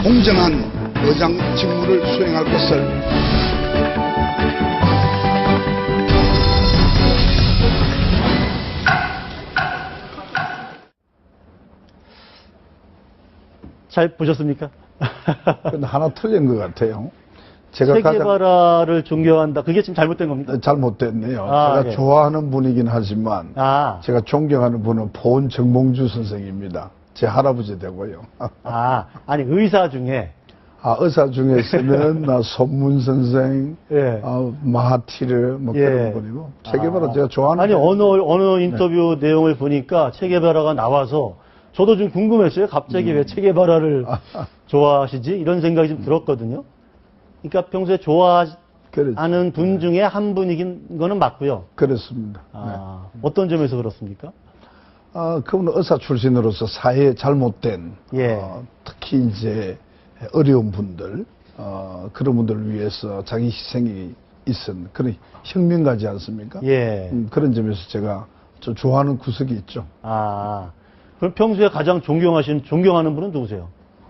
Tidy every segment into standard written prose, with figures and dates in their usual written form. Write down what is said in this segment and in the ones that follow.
공정한 의장 직무를 수행할 것을 잘 보셨습니까? 근데 하나 틀린 것 같아요. 제가 체게바라를 존경한다. 그게 지금 잘못된 겁니까? 잘못됐네요. 아, 제가 예. 좋아하는 분이긴 하지만 제가 존경하는 분은 보은 정몽주 선생입니다. 제 할아버지 되고요. 아니 의사 중에 의사 중에서는 손문 선생, 예. 마하티르 뭐 예. 그런 분이고 체게바라 제가 좋아하는 아니 어느 인터뷰 내용을 보니까 체게바라가 나와서 저도 좀 궁금했어요. 갑자기 왜 체게바라를 좋아하시지? 이런 생각이 좀 들었거든요. 그러니까 평소에 좋아하는 그렇죠. 분 중에 한 분이긴 거는 맞고요. 그렇습니다. 어떤 점에서 그렇습니까? 그분은 의사 출신으로서 사회에 잘못된 예. 특히 이제 어려운 분들 그런 분들을 위해서 자기 희생이 있은 그런 혁명가지 않습니까? 예. 그런 점에서 제가 좀 좋아하는 구석이 있죠. 그럼 평소에 가장 존경하는 분은 누구세요?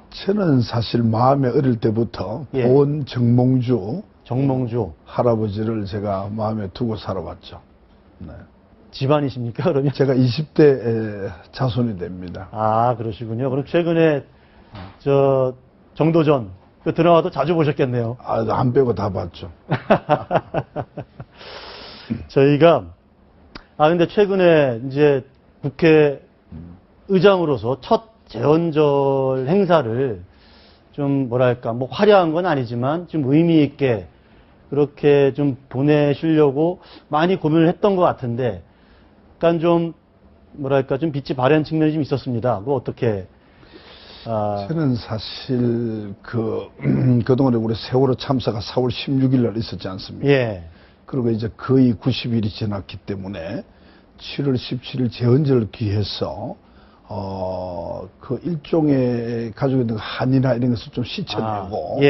저는 사실 마음에 어릴 때부터 예. 보은 정몽주 할아버지를 제가 마음에 두고 살아왔죠. 네. 집안이십니까, 그러면? 제가 20대 자손이 됩니다. 그러시군요. 그럼 최근에 정도전 그 드라마도 자주 보셨겠네요. 안 빼고 다 봤죠. 저희가 근데 최근에 이제 국회 의장으로서 첫 재헌절 행사를 좀 뭐랄까 뭐 화려한 건 아니지만 좀 의미 있게 그렇게 좀 보내시려고 많이 고민을 했던 것 같은데, 약간 좀 뭐랄까 좀 빛이 바랜 측면이 좀 있었습니다. 그거 어떻게? 저는 사실 그동안에 우리 세월호 참사가 4월 16일 날 있었지 않습니까? 예. 그리고 이제 거의 90일이 지났기 때문에 7월 17일 재헌절을 기해서 그 일종의 가지고 있는 한이나 이런 것을 좀 씻어내고,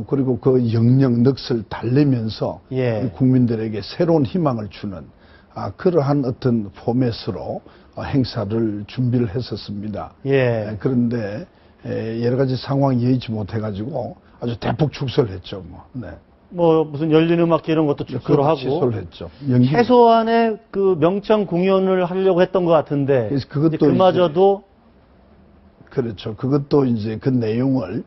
그리고 그 영영 넋을 달래면서 우리 국민들에게 새로운 희망을 주는 그러한 어떤 포맷으로 행사를 준비를 했었습니다. 그런데 여러 가지 상황이 여의치 못해가지고 아주 대폭 축소를 했죠. 무슨 열린 음악회 이런 것도 축소를 하고 취소를 했죠. 최소한의 그 명창 공연을 하려고 했던 것 같은데 그마저도 그렇죠. 그것도 이제 그 내용을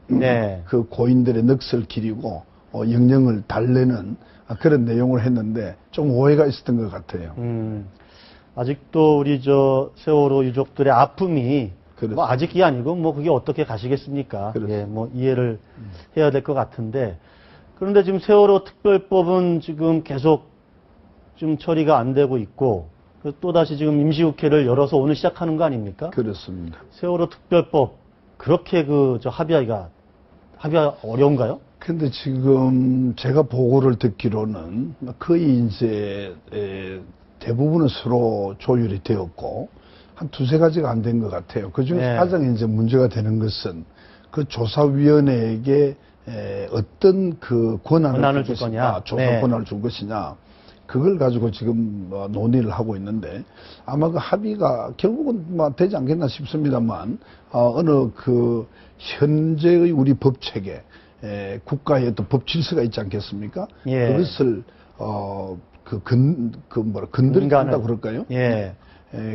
그 고인들의 넋을 기리고 영령을 달래는 그런 내용을 했는데 좀 오해가 있었던 것 같아요. 아직도 우리 세월호 유족들의 아픔이 뭐 아직이 아니고 뭐 그게 어떻게 가시겠습니까? 뭐 이해를 해야 될 것 같은데. 그런데 지금 세월호 특별법은 지금 계속 좀 처리가 안 되고 있고, 또다시 지금 임시국회를 열어서 오늘 시작하는 거 아닙니까? 그렇습니다. 세월호 특별법, 그렇게 합의하기가 어려운가요? 근데 지금 제가 보고를 듣기로는 거의 이제 대부분은 서로 조율이 되었고, 한 두세 가지가 안 된 것 같아요. 그 중에 가장 이제 문제가 되는 것은 그 조사위원회에게 어떤 그 권한을 줄 거냐, 조사 권한을 줄 것이냐, 그걸 가지고 지금 논의를 하고 있는데 아마 그 합의가 결국은 되지 않겠나 싶습니다만 어느 그 현재의 우리 법 체계, 국가의 어떤 법 질서가 있지 않겠습니까? 그것을 건드린다 그럴까요?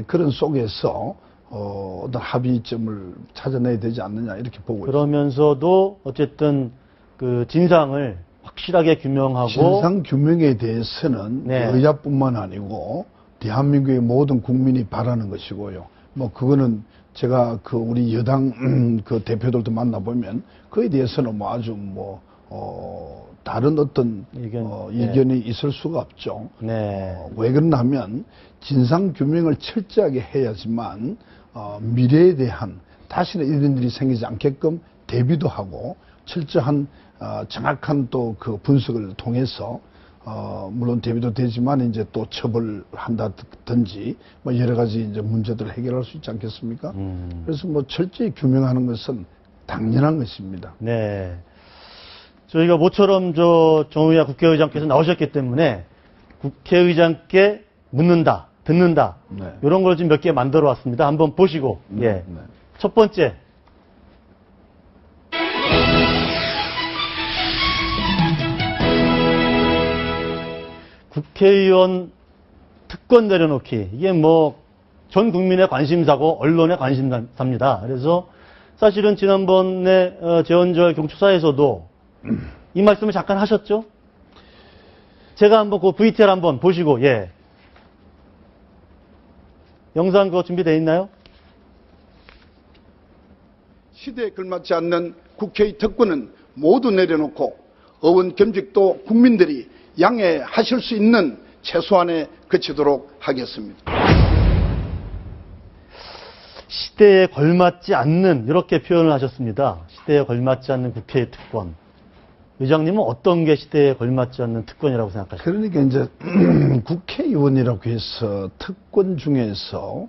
그런 속에서 어떤 합의점을 찾아내야 되지 않느냐 이렇게 보고 있습니다. 그러면서도 어쨌든 그 진상을 확실하게 규명하고 진상 규명에 대해서는 여야뿐만 아니고 대한민국의 모든 국민이 바라는 것이고요. 그거는 제가 우리 여당 그 대표들도 만나보면 그에 대해서는 아주 다른 어떤 의견이 있을 수가 없죠. 왜 그러냐면 진상 규명을 철저하게 해야지만 미래에 대한 다시는 이런 일이 생기지 않게끔 대비도 하고 철저한 정확한 또 그 분석을 통해서 물론 대비도 되지만 이제 또 처벌을 한다든지 여러 가지 이제 문제들을 해결할 수 있지 않겠습니까? 그래서 철저히 규명하는 것은 당연한 것입니다. 저희가 모처럼 정의아 국회의장께서 나오셨기 때문에 국회의장께 묻는다, 듣는다 이런 걸 지금 몇 개 만들어 왔습니다. 한번 보시고 첫 번째. 국회의원 특권 내려놓기, 이게 뭐 전 국민의 관심사고 언론의 관심사입니다. 그래서 사실은 지난번에 재헌절 경축사에서도 이 말씀을 잠깐 하셨죠? 제가 한번 그 VTR 한번 보시고, 예. 영상 그거 준비되어 있나요? 시대에 걸맞지 않는 국회의 특권은 모두 내려놓고 어원 겸직도 국민들이 양해하실 수 있는 최소한에 그치도록 하겠습니다. 시대에 걸맞지 않는, 이렇게 표현을 하셨습니다. 시대에 걸맞지 않는 국회의 특권. 의장님은 어떤 게 시대에 걸맞지 않는 특권이라고 생각하십니까? 그러니까 이제 국회의원이라고 해서 특권 중에서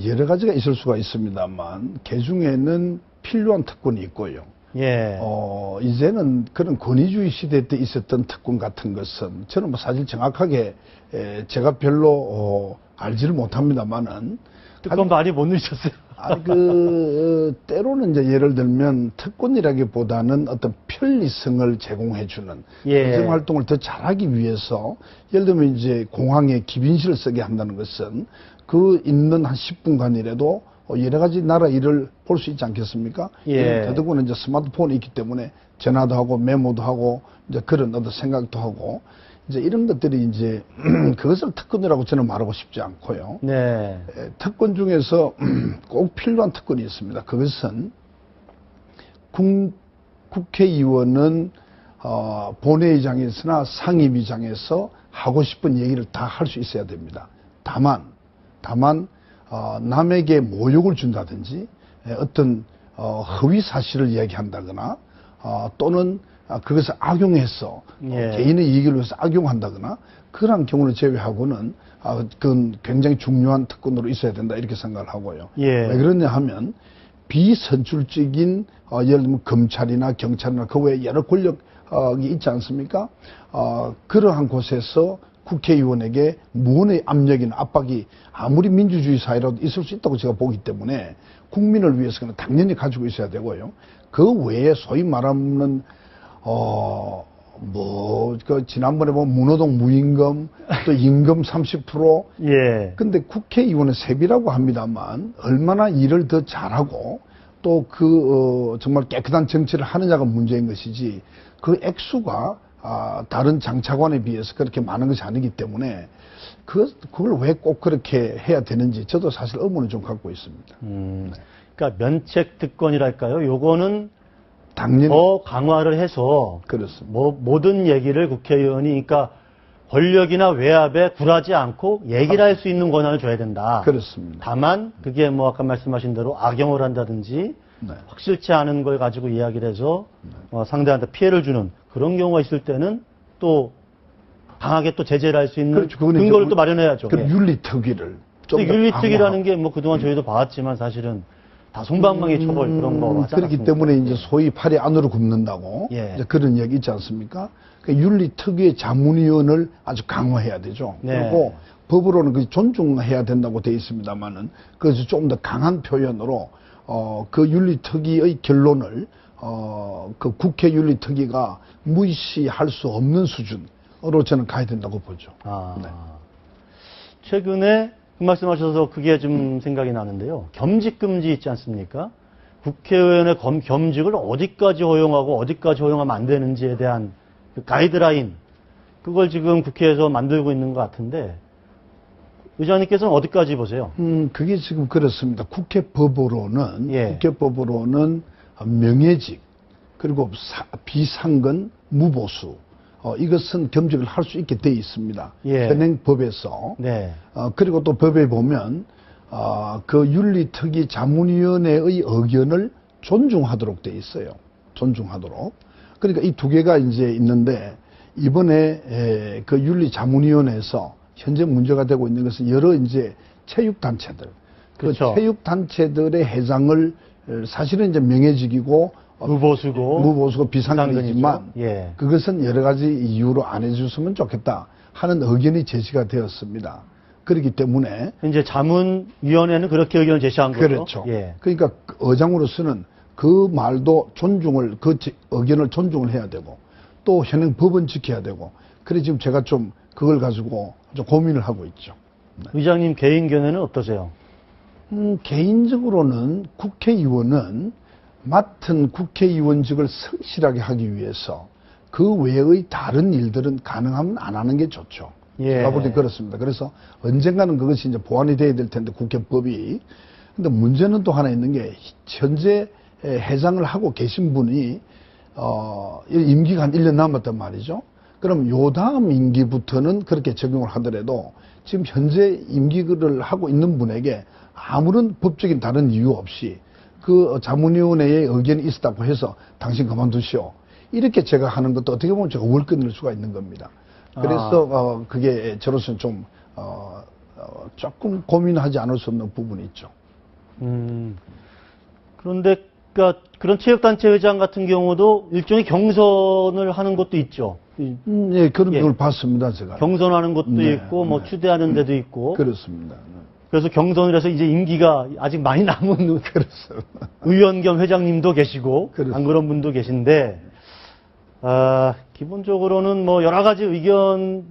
여러 가지가 있을 수가 있습니다만 그 중에는 필요한 특권이 있고요. 예. 이제는 그런 권위주의 시대 때 있었던 특권 같은 것은 저는 뭐 사실 정확하게 제가 별로 알지를 못합니다만은 특권 많이 못 누리셨어요. 때로는 이제 예를 들면 특권이라기보다는 어떤 편리성을 제공해주는 예. 행정활동을 더 잘하기 위해서 예를 들면 이제 공항에 기빈실을 쓰게 한다는 것은 그 있는 한 10분간이라도 여러 가지 나라 일을 볼 수 있지 않겠습니까? 예. 더더군다나 이제 스마트폰이 있기 때문에 전화도 하고 메모도 하고 이제 그런 어떤 생각도 하고 이제 이런 것들이 이제 그것을 특권이라고 저는 말하고 싶지 않고요. 네. 특권 중에서 꼭 필요한 특권이 있습니다. 그것은 국회의원은 본회의장에서나 상임위장에서 하고 싶은 얘기를 다 할 수 있어야 됩니다. 다만 남에게 모욕을 준다든지 어떤 허위 사실을 이야기한다거나 또는 그것을 악용해서 예. 개인의 이익을 위해서 악용한다거나 그런 경우를 제외하고는 그건 굉장히 중요한 특권으로 있어야 된다 이렇게 생각을 하고요. 예. 왜 그러냐 하면 비선출적인 예를 들면 검찰이나 경찰이나 그 외에 여러 권력이 있지 않습니까? 그러한 곳에서 국회의원에게 무언의 압력이나 압박이 아무리 민주주의 사회라도 있을 수 있다고 제가 보기 때문에 국민을 위해서는 당연히 가지고 있어야 되고요. 그 외에 소위 말하는 지난번에 보면 문호동 무임금, 또 임금 30%. 예. 근데 국회의원은 세비라고 합니다만, 얼마나 일을 더 잘하고, 또 정말 깨끗한 정치를 하느냐가 문제인 것이지, 그 액수가, 다른 장차관에 비해서 그렇게 많은 것이 아니기 때문에, 그걸 왜 꼭 그렇게 해야 되는지, 저도 사실 의문을 좀 갖고 있습니다. 그러니까 면책 특권이랄까요? 요거는 당연히. 더 강화를 해서 그렇습니다. 모든 얘기를 국회의원이 그러니까 권력이나 외압에 굴하지 않고 얘기를 할 수 있는 권한을 줘야 된다. 그렇습니다. 다만 그게 뭐 아까 말씀하신 대로 악용을 한다든지 네. 확실치 않은 걸 가지고 이야기를 해서 상대한테 피해를 주는 그런 경우가 있을 때는 또 강하게 또 제재를 할 수 있는 그렇죠. 그거는 근거를 이제 또 마련해야죠. 그 예. 윤리특위를 좀 근데 더 윤리특위라는 게 뭐 그동안 저희도 봐왔지만 사실은 다 송방망이 처벌 그런 거 하지 그렇기 않았습니까? 때문에 이제 소위 팔이 안으로 굽는다고 예. 이제 그런 이야기 있지 않습니까? 그러니까 윤리특위의 자문위원을 아주 강화해야 되죠. 네. 그리고 법으로는 그 존중해야 된다고 되어 있습니다만은 그래서 좀 더 강한 표현으로 그 윤리특위의 결론을 그 국회 윤리특위가 무시할 수 없는 수준으로 저는 가야 된다고 보죠. 네. 최근에 그 말씀하셔서 그게 좀 생각이 나는데요. 겸직금지 있지 않습니까? 국회의원의 겸직을 어디까지 허용하고 어디까지 허용하면 안 되는지에 대한 그 가이드라인, 그걸 지금 국회에서 만들고 있는 것 같은데 의장님께서는 어디까지 보세요? 그게 지금 그렇습니다. 국회법으로는 예. 국회법으로는 명예직 그리고 비상근 무보수 이것은 겸직을 할 수 있게 되어 있습니다. 예. 현행법에서. 네. 그리고 또 법에 보면 그 윤리특위 자문위원회의 의견을 존중하도록 되어 있어요. 존중하도록. 그러니까 이 두 개가 이제 있는데 이번에 그 윤리자문위원회에서 현재 문제가 되고 있는 것은 여러 이제 체육단체들. 그렇죠. 그 체육단체들의 회장을 사실은 이제 명예직이고 무보수고 비상근이지만 예. 그것은 여러 가지 이유로 안 해줬으면 좋겠다 하는 의견이 제시가 되었습니다. 그렇기 때문에 이제 자문위원회는 그렇게 의견을 제시한 거죠. 그렇죠. 예. 그러니까 의장으로서는 그 말도 존중을 그 의견을 존중을 해야 되고 또 현행 법은 지켜야 되고 그래 지금 제가 좀 그걸 가지고 좀 고민을 하고 있죠. 의장님 개인 견해는 어떠세요? 개인적으로는 국회의원은 맡은 국회의원직을 성실하게 하기 위해서 그 외의 다른 일들은 가능하면 안 하는 게 좋죠. 예. 제가 볼 때 그렇습니다. 그래서 언젠가는 그것이 이제 보완이 돼야 될 텐데 국회법이. 근데 문제는 또 하나 있는 게 현재 회장을 하고 계신 분이 임기가 한 1년 남았단 말이죠. 그럼 요 다음 임기부터는 그렇게 적용을 하더라도 지금 현재 임기를 하고 있는 분에게 아무런 법적인 다른 이유 없이 그 자문위원회의 의견이 있었다고 해서 당신 그만두시오. 이렇게 제가 하는 것도 어떻게 보면 제가 월권일 수가 있는 겁니다. 그래서 그게 저로서는 좀 조금 고민하지 않을 수 없는 부분이 있죠. 그런데 그러니까 그런 체육단체 회장 같은 경우도 일종의 경선을 하는 것도 있죠. 예, 그런 걸 봤습니다, 제가. 경선하는 것도 네, 있고, 뭐 네. 추대하는 데도 있고. 그렇습니다. 그래서 경선을 해서 이제 임기가 아직 많이 남은 그렇습니다. 의원 겸 회장님도 계시고, 그렇습니다. 안 그런 분도 계신데, 기본적으로는 뭐 여러 가지 의견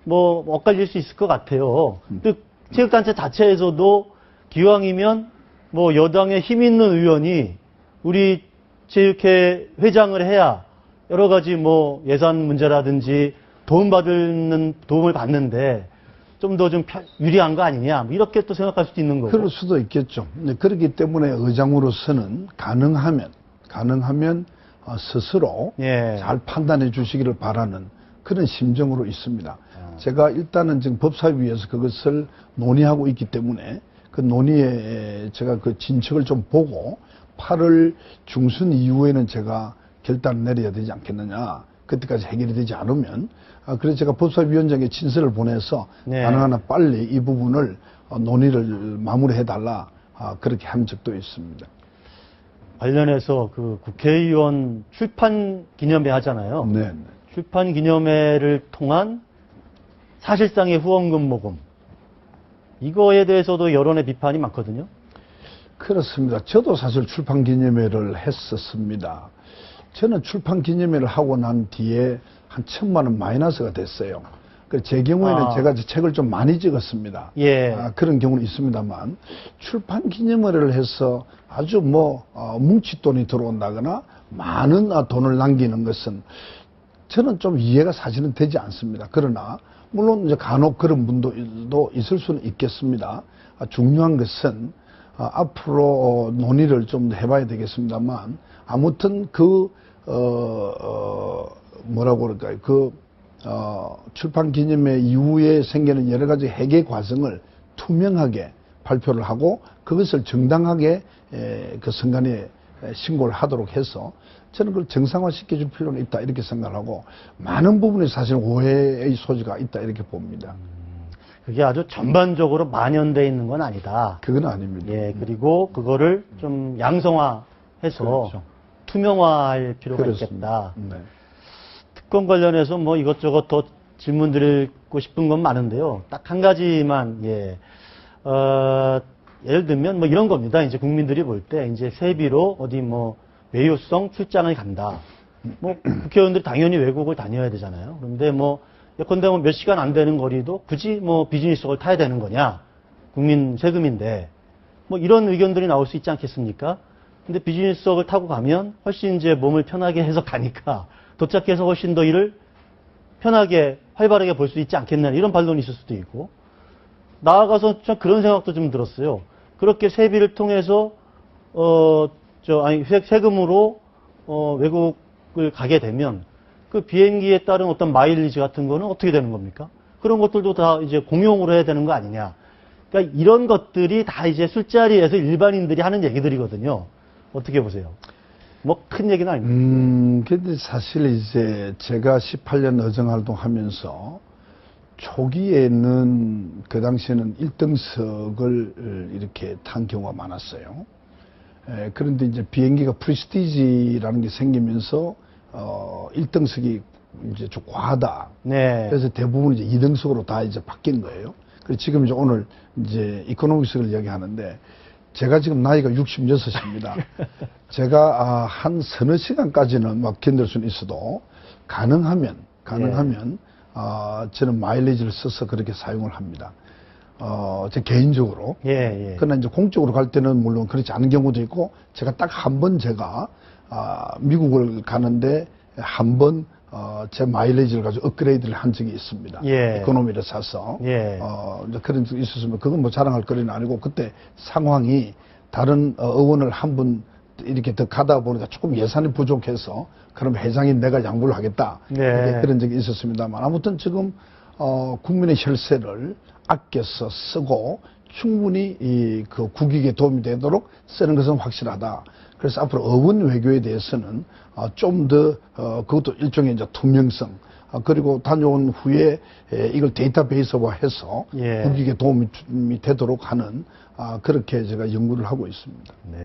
엇갈릴 수 있을 것 같아요. 또 체육단체 자체에서도 기왕이면 뭐 여당에 힘 있는 의원이 우리 체육회 회장을 해야 여러 가지 뭐 예산 문제라든지 도움을 받는데 좀 더 좀 유리한 거 아니냐, 뭐 이렇게 또 생각할 수도 있는 거고. 그럴 수도 있겠죠. 그렇기 때문에 의장으로서는 가능하면 스스로 예. 잘 판단해 주시기를 바라는 그런 심정으로 있습니다. 제가 일단은 지금 법사위에서 그것을 논의하고 있기 때문에 그 논의에 제가 그 진척을 좀 보고 8월 중순 이후에는 제가 결단을 내려야 되지 않겠느냐. 그때까지 해결이 되지 않으면 그래서 제가 법사위원장에 친서를 보내서 네. 가능한 한 빨리 이 부분을 논의를 마무리해달라 그렇게 한 적도 있습니다. 관련해서 그 국회의원 출판 기념회 하잖아요. 네. 출판 기념회를 통한 사실상의 후원금 모금. 이거에 대해서도 여론의 비판이 많거든요. 그렇습니다. 저도 사실 출판 기념회를 했었습니다. 저는 출판 기념회를 하고 난 뒤에 한 1,000만 원 마이너스가 됐어요. 제 경우에는 제가 책을 좀 많이 찍었습니다. 예. 그런 경우는 있습니다만 출판 기념회를 해서 아주 뭉칫돈이 들어온다거나 많은 돈을 남기는 것은 저는 좀 이해가 사실은 되지 않습니다. 그러나 물론 이제 간혹 그런 분도 있을 수는 있겠습니다. 중요한 것은 앞으로 논의를 좀 해봐야 되겠습니다만 아무튼 뭐라고 그럴까요? 출판 기념회 이후에 생기는 여러 가지 회계 과정을 투명하게 발표를 하고 그것을 정당하게 그 선관위에 신고를 하도록 해서 저는 그걸 정상화시켜 줄 필요는 있다 이렇게 생각을 하고 많은 부분에 사실 오해의 소지가 있다 이렇게 봅니다. 그게 아주 전반적으로 만연되어 있는 건 아니다. 그건 아닙니다. 예, 그리고 그거를 좀 양성화해서 그렇죠. 투명화할 필요가 그렇습니다. 있겠다. 네. 특검 관련해서 뭐 이것저것 더 질문 드리고 싶은 건 많은데요. 딱 한 가지만, 예를 들면 뭐 이런 겁니다. 이제 국민들이 볼 때 이제 세비로 어디 뭐 외유성 출장을 간다. 뭐 국회의원들이 당연히 외국을 다녀야 되잖아요. 그런데 뭐 예컨대 몇 시간 안 되는 거리도 굳이 뭐 비즈니스석을 타야 되는 거냐. 국민 세금인데. 뭐 이런 의견들이 나올 수 있지 않겠습니까? 근데 비즈니스석을 타고 가면 훨씬 이제 몸을 편하게 해서 가니까 도착해서 훨씬 더 일을 편하게 활발하게 볼 수 있지 않겠나 이런 반론이 있을 수도 있고 나아가서 좀 그런 생각도 좀 들었어요. 그렇게 세비를 통해서 세금으로 외국을 가게 되면 그 비행기에 따른 어떤 마일리지 같은 거는 어떻게 되는 겁니까? 그런 것들도 다 이제 공용으로 해야 되는 거 아니냐. 그러니까 이런 것들이 다 이제 술자리에서 일반인들이 하는 얘기들이거든요. 어떻게 보세요? 뭐 큰 얘기는 아닙니다. 근데 사실 이제 제가 18년 의정활동 하면서 초기에는 그 당시에는 1등석을 이렇게 탄 경우가 많았어요. 그런데 이제 비행기가 프리스티지라는 게 생기면서 1등석이 이제 좀 과하다. 네. 그래서 대부분 이제 2등석으로 다 이제 바뀐 거예요. 그래서 지금 이제 오늘 이제 이코노믹스를 이야기하는데 제가 지금 나이가 66입니다. 제가 한 서너 시간까지는 막 견딜 수는 있어도 가능하면 저는 마일리지를 써서 그렇게 사용을 합니다. 제 개인적으로. 예. 그러나 이제 공적으로 갈 때는 물론 그렇지 않은 경우도 있고, 제가 딱 한 번 제가, 미국을 가는데 한 번, 제 마일리지를 가지고 업그레이드를 한 적이 있습니다. 예. 에코노미를 사서. 예. 이제 그런 적이 있었으면, 그건 뭐 자랑할 거리는 아니고, 그때 상황이 다른 의원을 한 분 이렇게 더 가다 보니까 조금 예산이 부족해서, 그럼 회장인 내가 양보를 하겠다. 네. 그런 적이 있었습니다만, 아무튼 지금, 국민의 혈세를 아껴서 쓰고 충분히 그 국익에 도움이 되도록 쓰는 것은 확실하다. 그래서 앞으로 어원 외교에 대해서는 좀 더 그것도 일종의 이제 투명성, 그리고 다녀온 후에 이걸 데이터베이스화해서 예. 국익에 도움이 되도록 하는 그렇게 제가 연구를 하고 있습니다. 네.